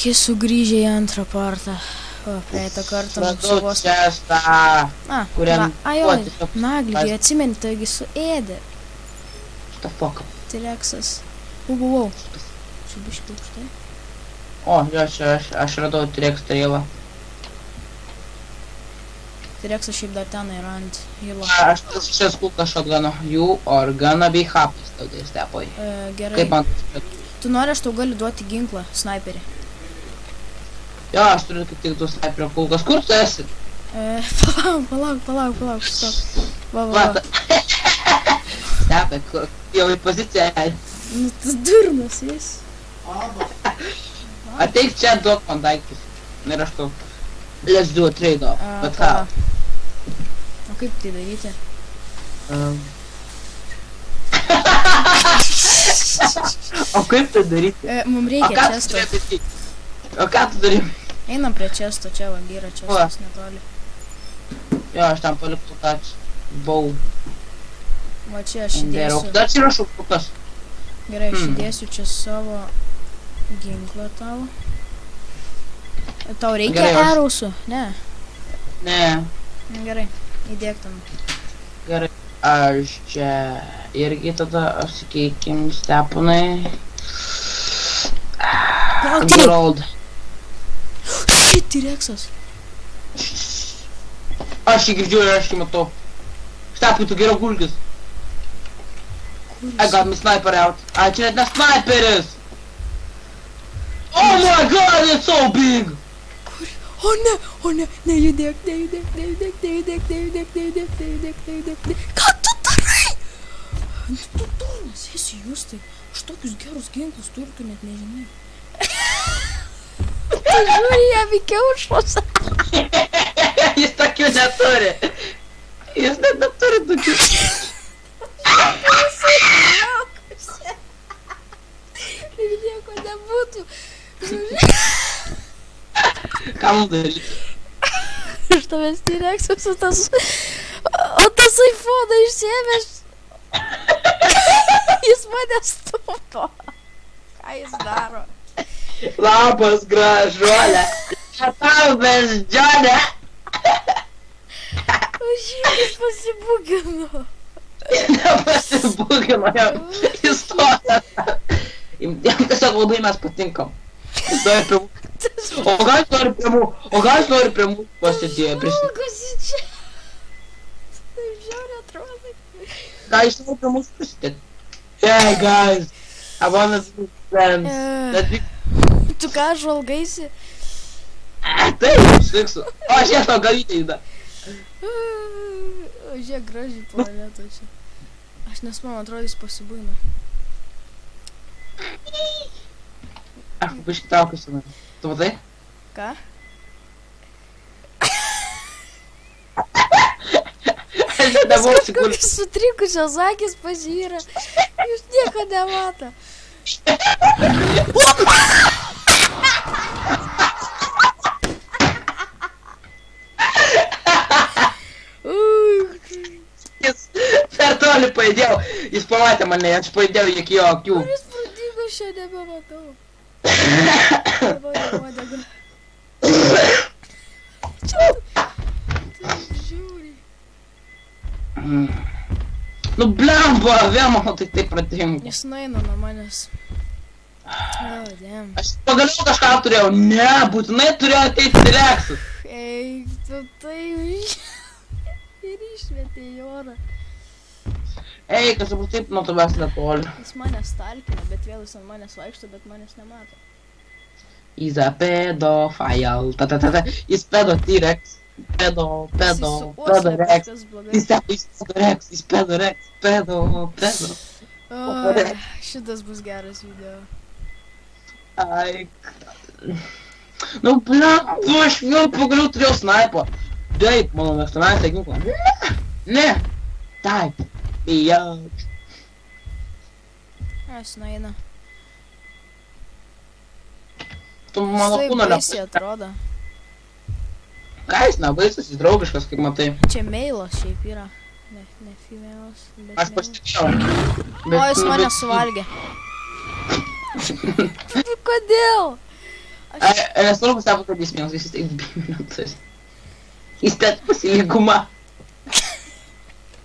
Sveiki sugrįžę į antrą partą. O, praeitą kartą mums vos... Čestą, kuriam... Naglį, atsimeni, taigi suėdė. Šta fuck? T-Rexas. Wow. Čia biškai aukštai. O, jo, čia aš radau T-Rex tailą. T-Rexas šiaip dar ten yra ant hilo. Aš čia skulka shotguno. You are gonna be happy, staudai stepoj. Gerai. Kaip man... Tu nori, aš tau galiu duoti ginklą, sniperį. Jo, aš turiu kaip tik du sniperio kulkas. Kur tu esi? Palauk, stop. Va. Stepė, jau į poziciją. Nu, tas durnas jis. Ateik čia, duok man daiktus. Ir aš tau. Let's do a trade-off. Bet how? O kaip tai daryti? O kaip tai daryti? Mums reikia često. O ką tu darai? Einam prie često, čia va, yra čestas netoli. Jo, aš tam paliktų tą bau. Va čia aš įdėsiu. Dar čia yra šauktukas. Gerai, aš įdėsiu čia savo ginklą tavo. Tau reikia arrousų? Ne. Ne. Gerai, įdėk tam. Gerai, aš čia irgi tada apsikeikim steponai. Gerald. Shit, T-Rexas. Aš jį girdžiu ir aš jį matau. Stepai, tu geriau gulkis. I got me sniper out. Ai, čia net ne sniperis. Oh my god, it's so big. Kur? O ne, nejudėk. Ką tu darai? Tu durnas esi, Justai. Aš tokius gerus ginklus turiu, tu net nežinai. Tu žiūri jam į kiaušus. Jis tokių neturi. Jis net neturi tokių. Jisai traukusi. Ir nieko nebūtų. Ką mums daryti? Iš tavęs T-Rexas, o tas iPhone išsiėmęs. Jis mane stupo. Ką jis daro? Labas, gražuolė. Tau beždžionė. Aš jis pasibūgino. Nepasibūgino jau. Jis stoja. Jam tiesiog labai mes patinkam. Jis nori prie mūsų. O gal jis nori prie mūsų pasidėjo prisidėti. Kas čia? Taip žiauriai atrodo. Gal jis nori prie mūsų prisidėti. Hey guys, I wanna be friends. Tu ką žvalgaisi? Taip, sliksiu. O, žiūrėk tau galytę įda. O žiūrėk, gražiai planeta čia. Aš nes man atrodo jis pasibūgino. Aš biškį traukiuosi man. Tu matai? Ką? Aš nebuvau sigūrė. Kažkokios sutrikusios akis pažyra. Jūs nieko nemato. Jis per toli pajudėjau. Jis pamatė mane, aš pajudėjau iki jo akių. Kuris pradingo šią nebematau. Dabar uodega. Čia tu žiūri. Nu blemba, vėl mano tai taip pradingo. Jis nueina nuo manęs. Oh, damn. Aš pagaliau kažką turėjau. Ne, būtinai turėjau ateiti T-Rexas. Ei, tu tai ir išmetė į orą. Ei, kas bus taip nuo tavęs netoli. Jis manęs stalkina, bet vėl jis ant manęs vaikšto, bet manęs nemato. He's a pedophile. Ta. Jis pedo T-Rex. Pedo Rex. Jis pedo Rex. Šitas bus geras video. Ai. Nu, blemba, aš vėl pagaliau turėjau snaipo. Taip, mano mėgstamiausia ginkla. Ne. Taip. Bijau. Aš nueina. Tu mano kūno baisiai atrodo. Ką jis nebaisus, jis draugiškas, kaip matai. Čia meilas šiaip yra. Ne females, bet Aš pasitikėjau. O, jis mane suvalgė. Kodėl? Nesvarbu, sako, kad jis vienas, jis tik 2 minutus. Jis ten pasilyguma.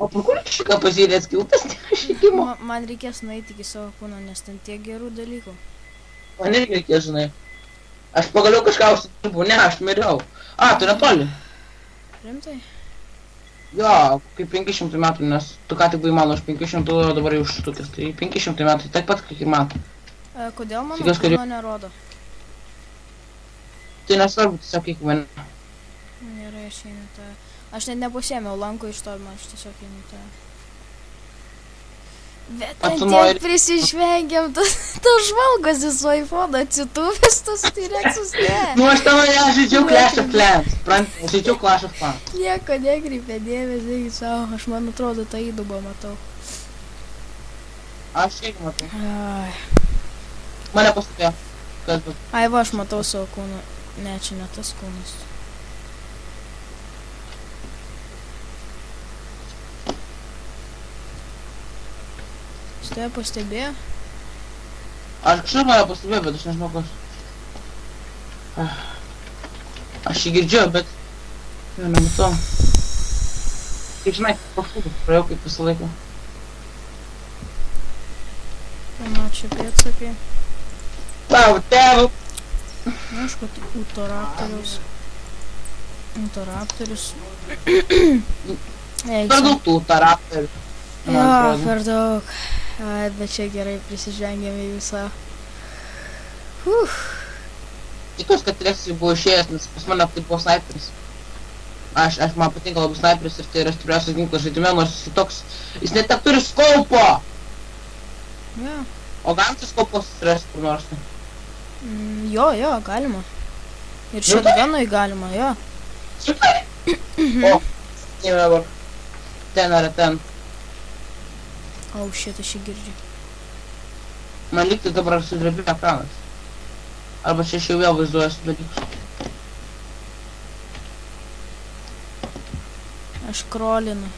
O per kur šiką pažiūrėt skiltas, nėra šykimo? Man reikės nueiti iki savo kūno, nes ten tiek gerų dalykų. Man irgi reikės, žinai. Aš pagaliau kažką užsidirbu, ne, aš miriau. Tu netoli. Rimtai? Jo, kaip 500 metų, nes tu ką tik buvai mano už 500, o dabar jau štukės, tai 500 metų, taip pat kaip ir man. Kodėl mano Tikiuosi, kad kūno nerodo? Tai nesvarbu, tiesiog kiekvieną. Gerai, aš einu tą. Aš net nepasėmiau lanko iš to, aš tiesiog einu tą. Bet ten tiek prisižvengiam, tas žvalgosi su iPhone atsituvęs, tas T-Rexus, ne. Nu, aš žaidžiau Clash of Clans, žaidžiau Clash of Clans. Nieko nekreipė dėmesį į savo, aš man atrodo tą įdubą matau. Aš irgi matau. Ai. Mane pastebėjo. Kas bus? Ai va, aš matau savo kūną. Ne, čia ne tas kūnas. Jis tave pastebėjo? Aš kažkaip mane pastebėjo, bet aš nežinau kas. Aš jį girdžiu, bet... Jo, nematau. Kaip žinai, pašūkų, praėjau kaip visą laiką. Na, čia pėdsakai. Tavo tėvų! Aišku, Utoraptorius. Utoraptorius. Per daug tų Utoraptorių. Jo, per daug. Ai, bet čia gerai prisižvengėm į visą. Tikiuosi, kad T-Rexas buvo išėjęs, nes pas mane tai buvo sniperis. Man patinka labai sniperis ir tai yra stipriausias ginklas žaidime, nors jis toks... Jis net turi skaupo! Jo. O galim čia skaupos susirasti kur nors? Jo, galima. Ir shotgunui galima, jo. Šitai? O, never. Ten ar ten. Au, shit, aš jį girdžiu. Man lygtai dabar sudrebėjo ekranas. Arba čia aš jau vėl vaizduoju dalykus. Aš krolinu.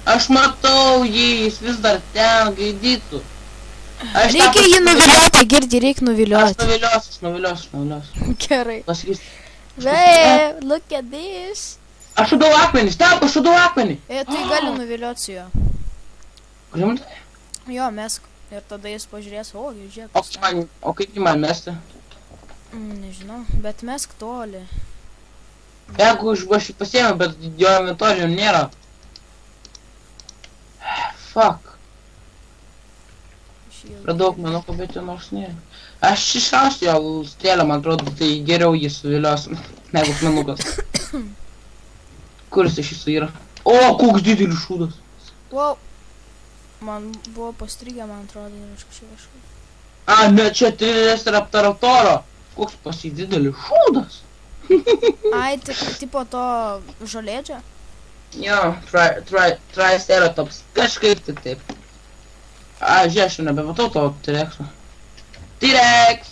Aš matau jį, jis vis dar ten gaidytų. Reikia jį nuvilioti, girdi, reikia nuvilioti. Aš nuviliosiu. Gerai. Pasakys. Babe, look at this. Aš šudau akmenį, stop, aš šudau akmenį. Tai gali nuvilioti su juo. Rimtai? Jo, mesk. Ir tada jis pažiūrės, žiūrėk. O kaip jį man mesti? Nežinau, bet mesk toli. Jeigu aš jį pasiėmiau, bet jo inventorių nėra. Fuck. Radau akmenų, bet jo nors nėra. Aš iššausiu jo strėlę, man atrodo, tai geriau jį suviliosiu, negu akmenukas. Kur jis iš jūsų yra? O, koks didelis šūdas. Wow. Man buvo pastrigę, man atrodo, ir aš kažkaip. Ne, čia Triceratops. Koks pas jį didelis šūdas. Ai, tipo to žolėdžio? Jo, Triceratops. Kažkaip tai taip. Žiūrėk, aš jau nebematau to T-Rexo. T-Rex!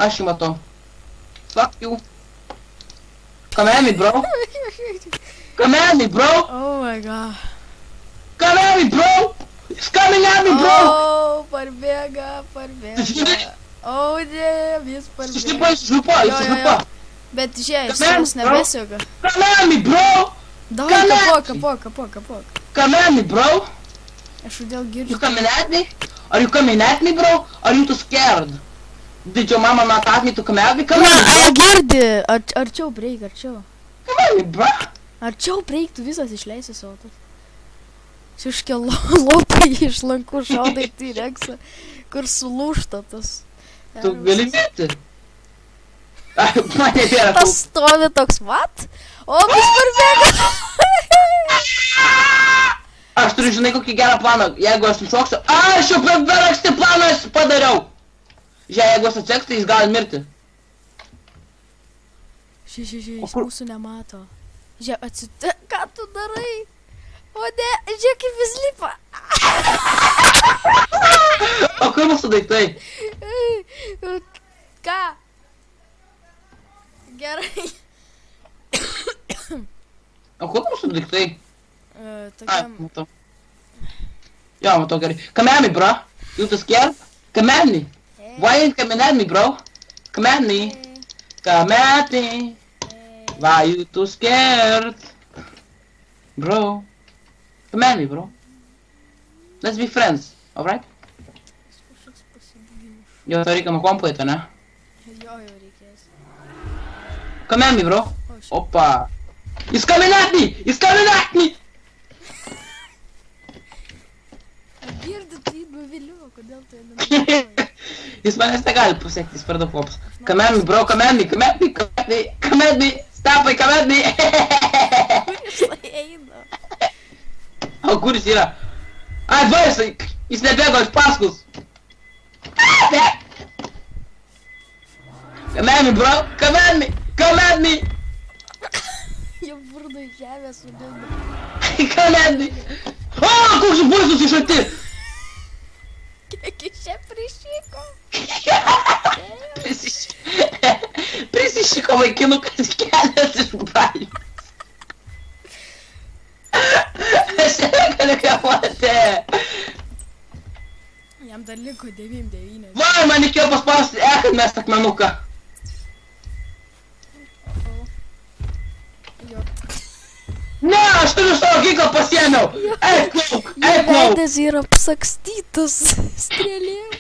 Aš jį matau. Fuck you. Come at me, bro. Come at me, bro. Oh my god. Come at me, bro. He's coming at me, bro. Oh, parbėga. Oh, ne, vis parbėga. Sušlipa. Bet žiūrėk, jis nebesiuga. Come at me, bro. Davai, kapok. Come at me, bro. Aš vėl girdžiu. You coming at me? Are you coming at me, bro? Are you too scared? Did your mama not ask me to come at me? Come at me. Girdi, arčiau breik, arčiau. Come at me, bro. Arčiau breik, tu visas išleisi savo tas. Šiškia lopai iš lankų šaudai T-Rexą, kur sulūžta tas. Tu gali mirti. Man nebėra tas stovi toks, what? O, vis parbėga. Aš turiu, žinai, kokį gerą planą. Jeigu aš nušoksiu... Aš jau per anksti planą padariau. Žiūrėk, jeigu aš atseks, tai jis gali mirti. Jis mūsų nemato. Žiūrėk, ką tu darai? O ne, žiūrėk, kaip jis lipa. O kur mūsų daiktai? Ką? Gerai. O kur mūsų daiktai? Tokiam... matau. Jo, matau gerai. Come at me, bro. You too scared? Come at me. Why ain't coming at me, bro? Come at me. Come at me. Why you too scared? Bro. Come at me, bro. Let's be friends, alright? Jo, to reikia nuo kompo eiti, ne? Jo, jau reikės. Come at me, bro. O, šiaip. Opa. He's coming at me! He's coming at me! Girdi, tai nuvilio, kodėl tu nenuvilioji? Jis manęs negali pasiekti, jis per daug popas. Come at me, bro, come at me, come at me, come at me, come at me, Stepai, come at me. Jisai eina. O kur jis yra? Ai, va, jis nebėgo iš paskus. Come at me, bro, come at me, come at me. Jau burda į žemę sudėda. Come at me. O, koks baisus iš arti. Kiek iš čia prišyko? Prisišiko vaikinukas kelias iš bralių. Aš negaliu kamuoti. Jam dar liko 9-9. Va, man reikėjo paspausti kad mes akmenuką. Jo. Ne, aš turiu savo ginklą pasiėmiau. Eik lauk, Jo eik lauk. veidas yra apsakstytas strėlėm.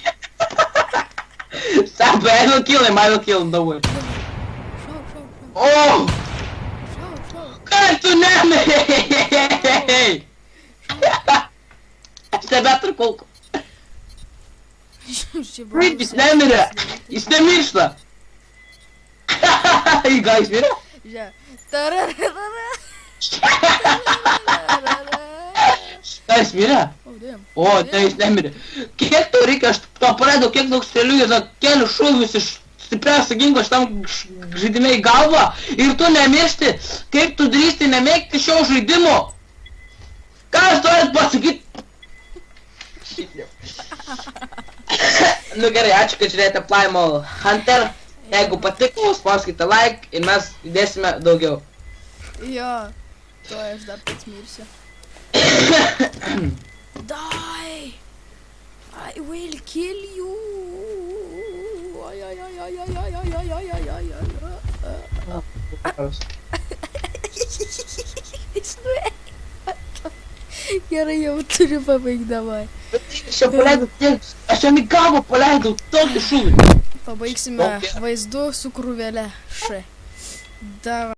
Stepai, I will kill him, don't worry. Šau, šau, šau. O, Šau, šau. kaip tu nemėjai? Aš nebeturiu kulkų. Kaip jis nemirė? Jis nemiršta. Gal jis mirė? Žiūrė. Tararara. Gal jis mirė? Oh, damn. O, tai jis nemirė. Kiek tau reikia, aš tau paleidau kiek daug strėlių, jis kelių šūvius iš stipriausio ginklo šitam žaidime į galvą ir tu nemiršti. Kaip tu drįsti nemėgti šio žaidimo? Ką aš tuomet pasakyti? Nu gerai, ačiū, kad žiūrėjote Primal Hunter. Jeigu patiko, spauskite like ir mes įdėsime daugiau. Jo. To aš dar pats mirsiu. Die! I will kill you! Ai, ai, ai, ai, ai, ai, ai, ai, ai, ai, ai, ai. Jis nuėjo. Gerai, jau turiu pabaigdama. Aš jau paleidau tiek, aš jam į galvą paleidau tokį šūvį. Pabaigsime vaizdu su krūvele. Š. Davai.